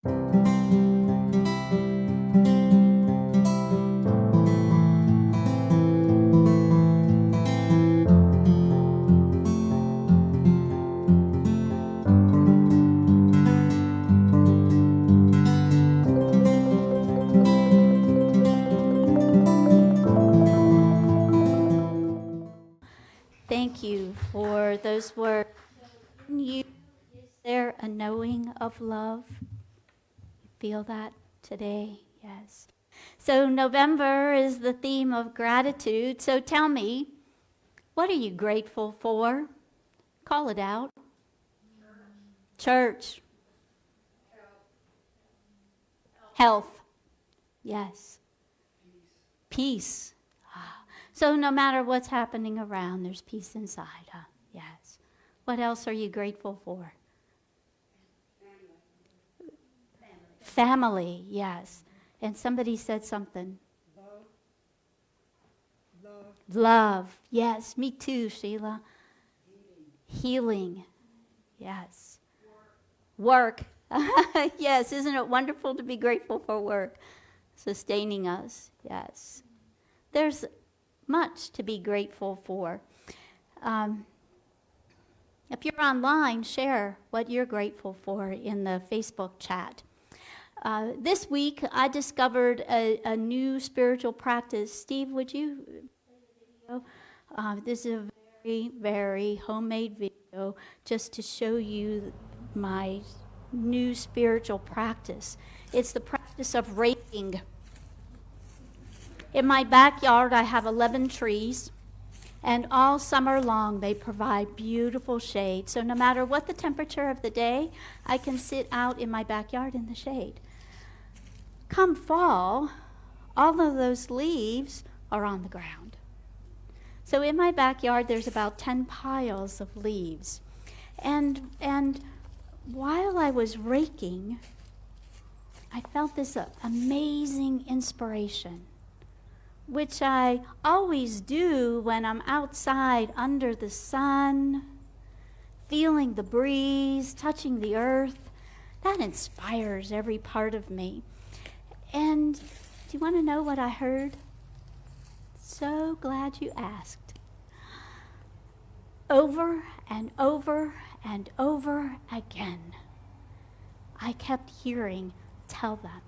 Thank you for those words. Is there a knowing of love? Feel that today? Yes. So November is the theme of gratitude. So tell me, what are you grateful for? Call it out. Church. Health. Yes. Peace. So no matter what's happening around, there's peace inside, huh? Yes. What else are you grateful for? Family, yes. And somebody said something. Love. Yes, me too, Sheila. Healing. Yes. Work. Yes, isn't it wonderful to be grateful for work? Sustaining us, yes. There's much to be grateful for. If you're online, share what you're grateful for in the Facebook chat. This week, I discovered a new spiritual practice. Steve, would you play the video? This is a very, very homemade video just to show you my new spiritual practice. It's the practice of raking. In my backyard, I have 11 trees, and all summer long, they provide beautiful shade. So no matter what the temperature of the day, I can sit out in my backyard in the shade. Come fall, all of those leaves are on the ground. So in my backyard, there's about 10 piles of leaves. And while I was raking, I felt this amazing inspiration, which I always do when I'm outside under the sun, feeling the breeze, touching the earth. That inspires every part of me. And do you want to know what I heard? So glad you asked. Over and over and over again, I kept hearing, tell them,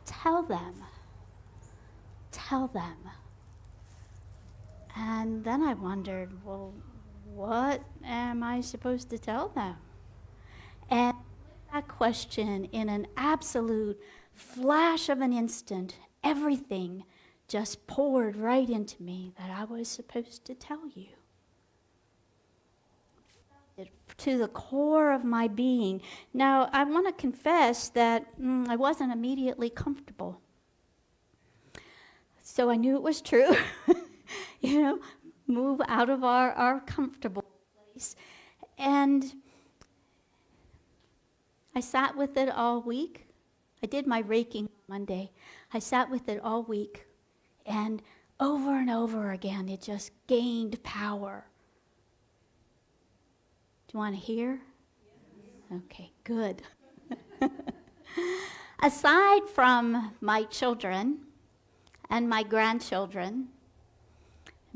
tell them, tell them. And then I wondered, well, what am I supposed to tell them? And that question, in an absolute flash of an instant, everything just poured right into me that I was supposed to tell you. To the core of my being. Now, I want to confess that I wasn't immediately comfortable. So I knew it was true. Move out of our comfortable place. And I sat with it all week. I did my raking Monday. I sat with it all week. And over again, it just gained power. Do you want to hear? Yes. Okay, good. Aside from my children and my grandchildren,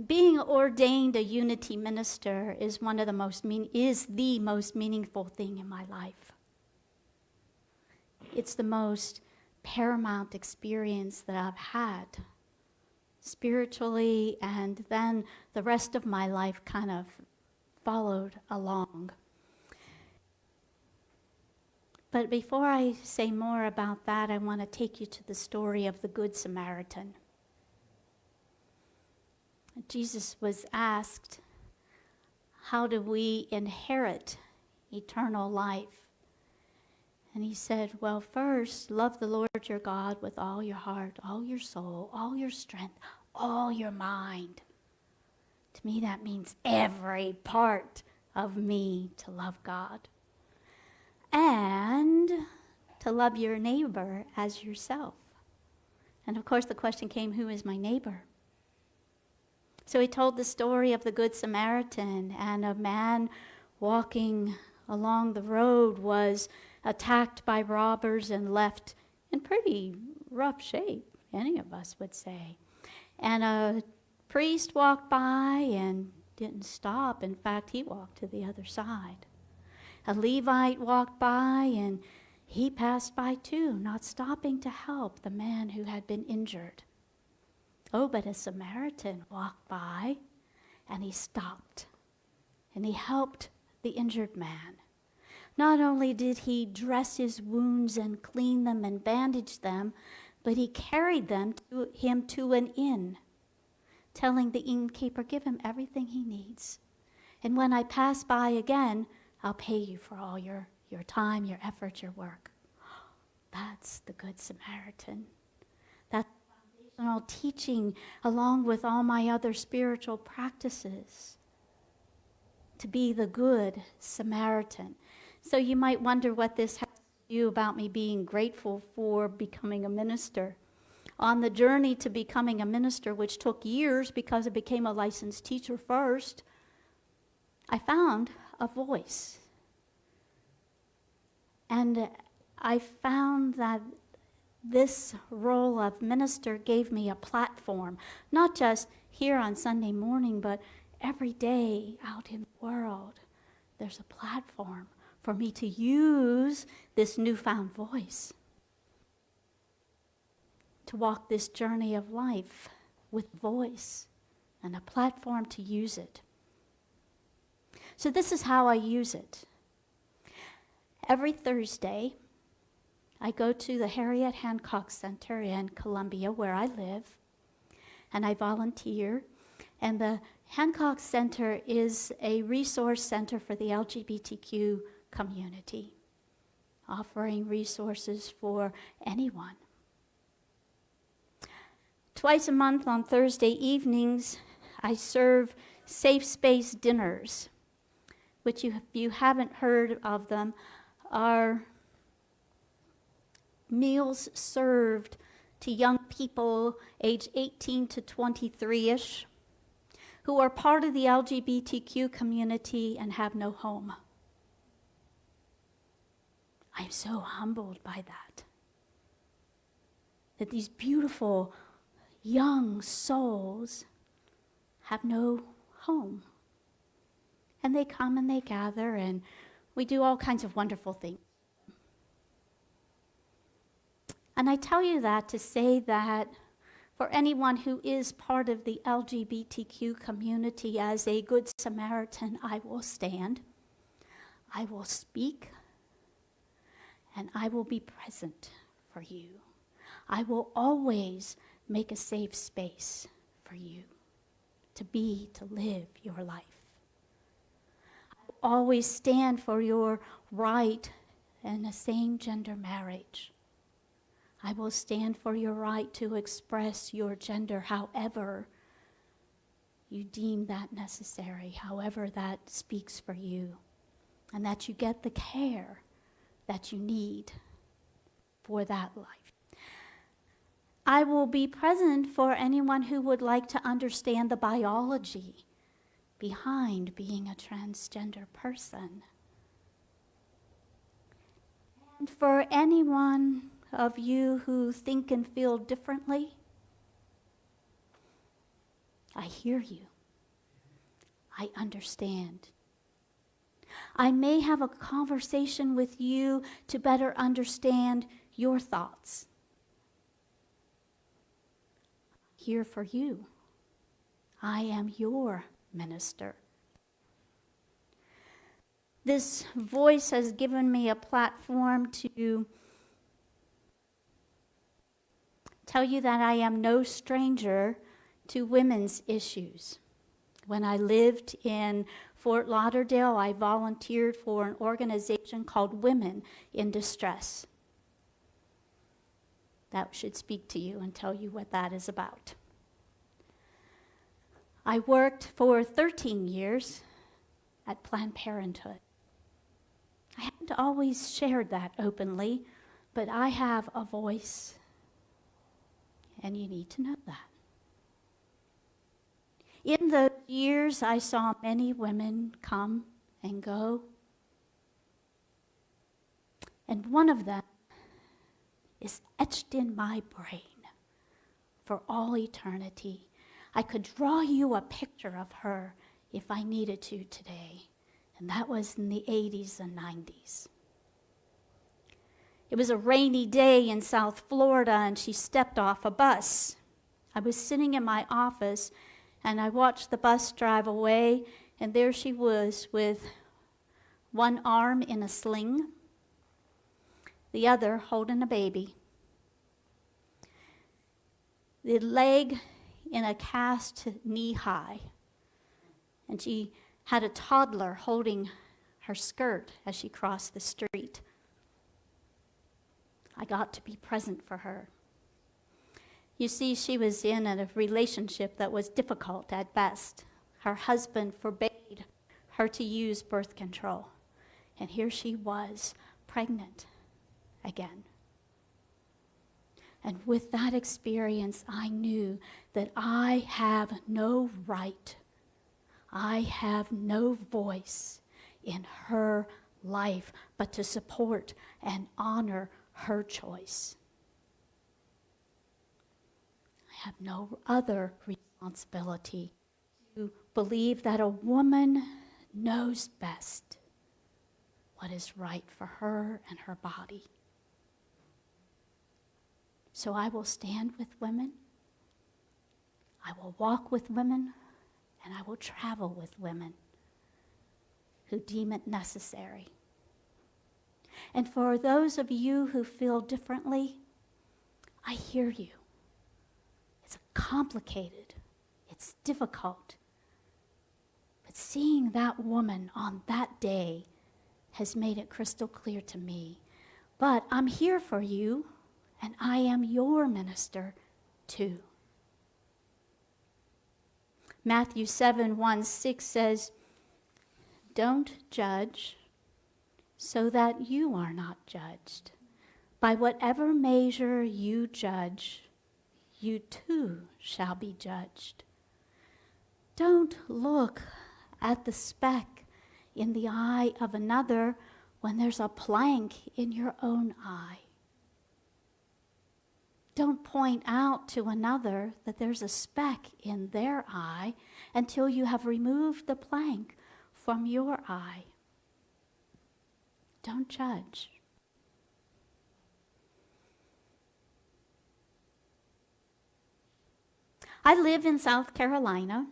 being ordained a unity minister is the most meaningful thing in my life. It's the most paramount experience that I've had spiritually, and then the rest of my life kind of followed along. But before I say more about that, I want to take you to the story of the Good Samaritan. Jesus was asked, how do we inherit eternal life? And he said, well, first, love the Lord your God with all your heart, all your soul, all your strength, all your mind. To me, that means every part of me to love God. And to love your neighbor as yourself. And of course, the question came, who is my neighbor? So he told the story of the Good Samaritan, and a man walking along the road was attacked by robbers and left in pretty rough shape, any of us would say. And a priest walked by and didn't stop. In fact, he walked to the other side. A Levite walked by and he passed by too, not stopping to help the man who had been injured. Oh, but a Samaritan walked by and he stopped and he helped the injured man. Not only did he dress his wounds and clean them and bandage them, but he carried him to an inn, telling the innkeeper, give him everything he needs. And when I pass by again, I'll pay you for all your time, your effort, your work. That's the Good Samaritan. That's foundational teaching along with all my other spiritual practices. To be the Good Samaritan. So you might wonder what this has to do about me being grateful for becoming a minister. On the journey to becoming a minister, which took years because I became a licensed teacher first, I found a voice. And I found that this role of minister gave me a platform, not just here on Sunday morning, but every day out in the world. There's a platform for me to use this newfound voice, to walk this journey of life with voice and a platform to use it. So this is how I use it. Every Thursday, I go to the Harriet Hancock Center in Columbia, where I live, and I volunteer. And the Hancock Center is a resource center for the LGBTQ community, offering resources for anyone. Twice a month on Thursday evenings, I serve safe space dinners, which, if you haven't heard of them, are meals served to young people aged 18 to 23-ish who are part of the LGBTQ community and have no home. I'm so humbled by that these beautiful young souls have no home. And they come and they gather, and we do all kinds of wonderful things. And I tell you that to say that for anyone who is part of the LGBTQ community, as a Good Samaritan, I will stand, I will speak, and I will be present for you. I will always make a safe space for you to live your life. I will always stand for your right in a same-gender marriage. I will stand for your right to express your gender however you deem that necessary, however that speaks for you, and that you get the care that you need for that life. I will be present for anyone who would like to understand the biology behind being a transgender person. And for anyone of you who think and feel differently, I hear you. I understand. I may have a conversation with you to better understand your thoughts. I'm here for you. I am your minister. This voice has given me a platform to tell you that I am no stranger to women's issues. When I lived in Fort Lauderdale, I volunteered for an organization called Women in Distress. That should speak to you and tell you what that is about. I worked for 13 years at Planned Parenthood. I haven't always shared that openly, but I have a voice, and you need to know that. In those years, I saw many women come and go. And one of them is etched in my brain for all eternity. I could draw you a picture of her if I needed to today. And that was in the 80s and 90s. It was a rainy day in South Florida, and she stepped off a bus. I was sitting in my office, and I watched the bus drive away, and there she was with one arm in a sling, the other holding a baby, the leg in a cast knee-high, and she had a toddler holding her skirt as she crossed the street. I got to be present for her. You see, she was in a relationship that was difficult at best. Her husband forbade her to use birth control. And here she was, pregnant again. And with that experience, I knew that I have no right, I have no voice in her life but to support and honor her choice. I have no other responsibility to believe that a woman knows best what is right for her and her body. So I will stand with women, I will walk with women, and I will travel with women who deem it necessary. And for those of you who feel differently, I hear you. It's complicated, it's difficult. But seeing that woman on that day has made it crystal clear to me. But I'm here for you, and I am your minister too. Matthew 7:1-6 says, "Don't judge so that you are not judged. By whatever measure you judge, you too shall be judged. Don't look at the speck in the eye of another when there's a plank in your own eye. Don't point out to another that there's a speck in their eye until you have removed the plank from your eye. Don't judge." I live in South Carolina,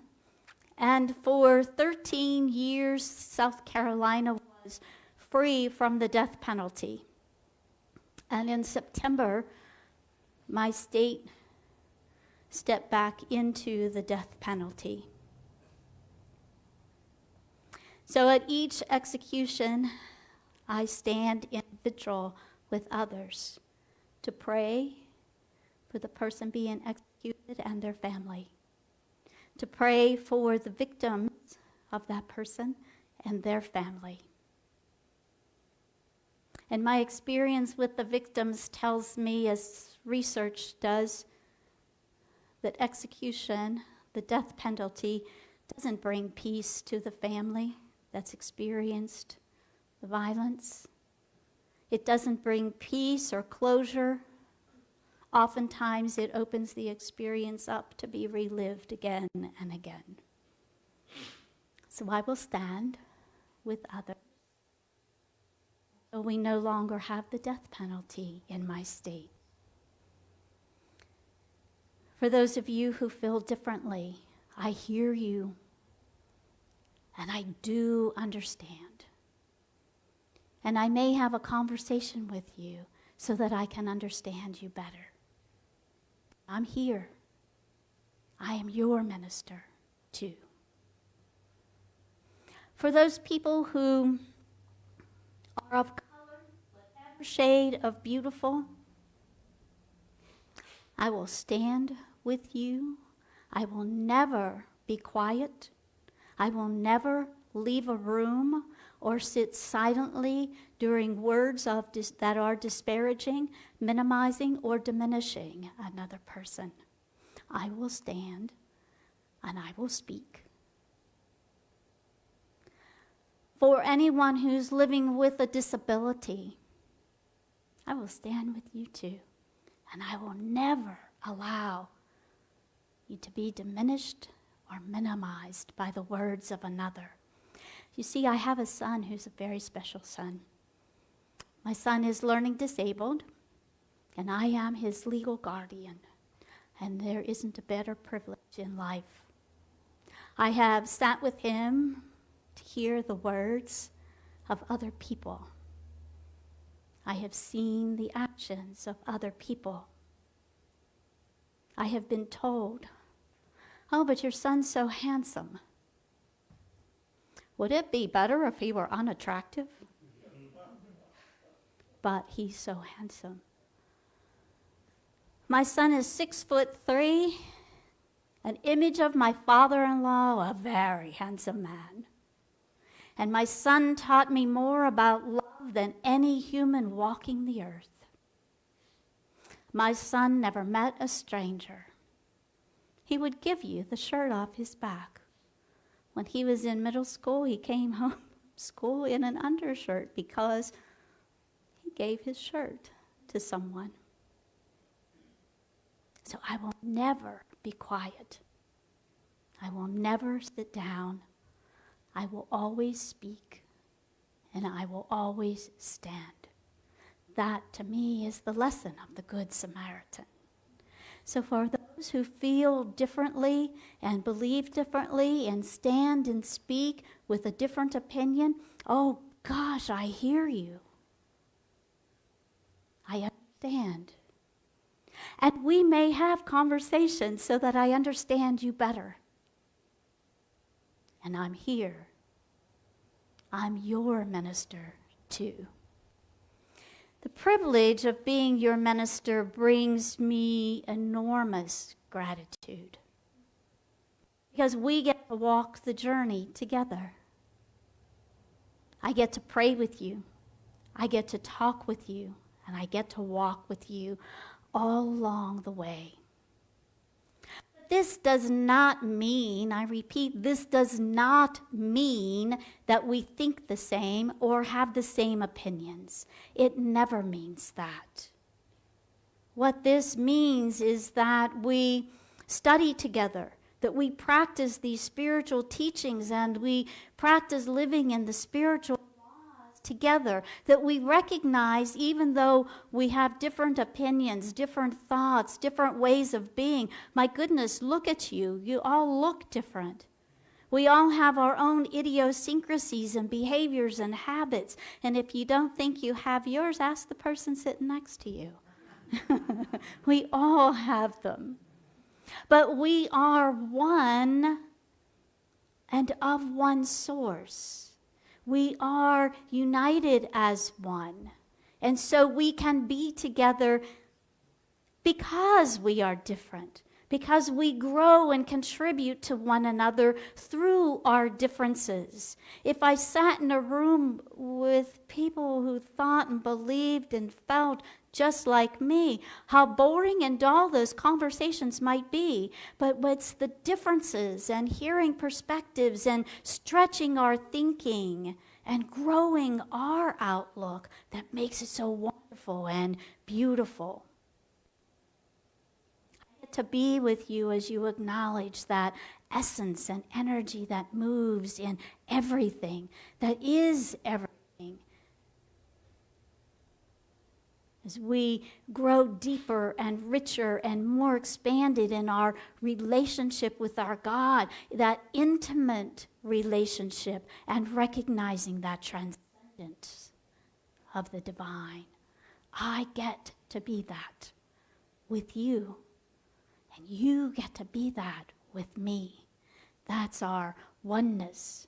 and for 13 years, South Carolina was free from the death penalty. And in September, my state stepped back into the death penalty. So at each execution, I stand in vigil with others to pray for the person being executed and their family, to pray for the victims of that person and their family. And my experience with the victims tells me, as research does, that execution, the death penalty, doesn't bring peace to the family that's experienced the violence. It doesn't bring peace or closure. Oftentimes it opens the experience up to be relived again and again. So I will stand with others so we no longer have the death penalty in my state. For those of you who feel differently, I hear you, and I do understand. And I may have a conversation with you so that I can understand you better. I'm here. I am your minister too. For those people who are of color, whatever shade of beautiful, I will stand with you. I will never be quiet. I will never leave a room or sit silently during words that are disparaging, minimizing, or diminishing another person. I will stand and I will speak. For anyone who's living with a disability, I will stand with you too. And I will never allow you to be diminished or minimized by the words of another. You see, I have a son who's a very special son. My son is learning disabled, and I am his legal guardian. And there isn't a better privilege in life. I have sat with him to hear the words of other people. I have seen the actions of other people. I have been told, "Oh, but your son's so handsome." Would it be better if he were unattractive? But he's so handsome. My son is 6'3", an image of my father-in-law, a very handsome man. And my son taught me more about love than any human walking the earth. My son never met a stranger. He would give you the shirt off his back. When he was in middle school, he came home from school in an undershirt because he gave his shirt to someone. So I will never be quiet. I will never sit down. I will always speak, and I will always stand. That, to me, is the lesson of the Good Samaritan. So for those who feel differently and believe differently and stand and speak with a different opinion, oh gosh, I hear you. I understand. And we may have conversations so that I understand you better. And I'm here. I'm your minister too. The privilege of being your minister brings me enormous gratitude because we get to walk the journey together. I get to pray with you. I get to talk with you, and I get to walk with you all along the way. This does not mean, I repeat, this does not mean that we think the same or have the same opinions. It never means that. What this means is that we study together, that we practice these spiritual teachings, and we practice living in the spiritual together, that we recognize even though we have different opinions, different thoughts, different ways of being, my goodness, look at you. You all look different. We all have our own idiosyncrasies and behaviors and habits. And if you don't think you have yours, ask the person sitting next to you. We all have them. But we are one and of one source. We are united as one. And so we can be together because we are different, because we grow and contribute to one another through our differences. If I sat in a room with people who thought and believed and felt just like me, how boring and dull those conversations might be. But it's the differences and hearing perspectives and stretching our thinking and growing our outlook that makes it so wonderful and beautiful. I get to be with you as you acknowledge that essence and energy that moves in everything, that is everything. As we grow deeper and richer and more expanded in our relationship with our God, that intimate relationship, and recognizing that transcendence of the divine. I get to be that with you, and you get to be that with me. That's our oneness.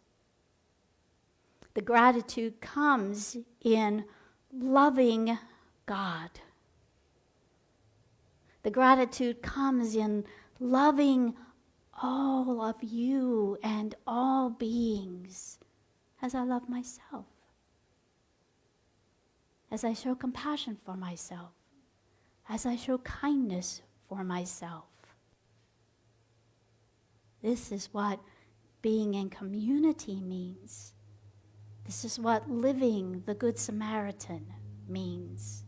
The gratitude comes in loving God. The gratitude comes in loving all of you and all beings as I love myself, as I show compassion for myself, as I show kindness for myself. This is what being in community means. This is what living the Good Samaritan means.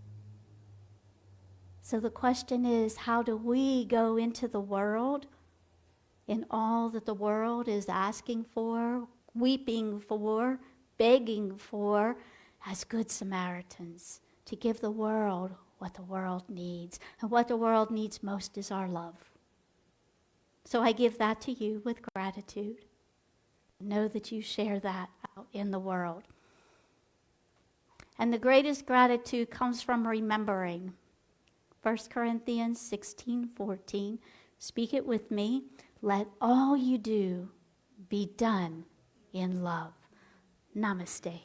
So the question is, how do we go into the world in all that the world is asking for, weeping for, begging for, as good Samaritans, to give the world what the world needs. And what the world needs most is our love. So I give that to you with gratitude. Know that you share that out in the world. And the greatest gratitude comes from remembering. 1 Corinthians 16:14. Speak it with me. Let all you do be done in love. Namaste.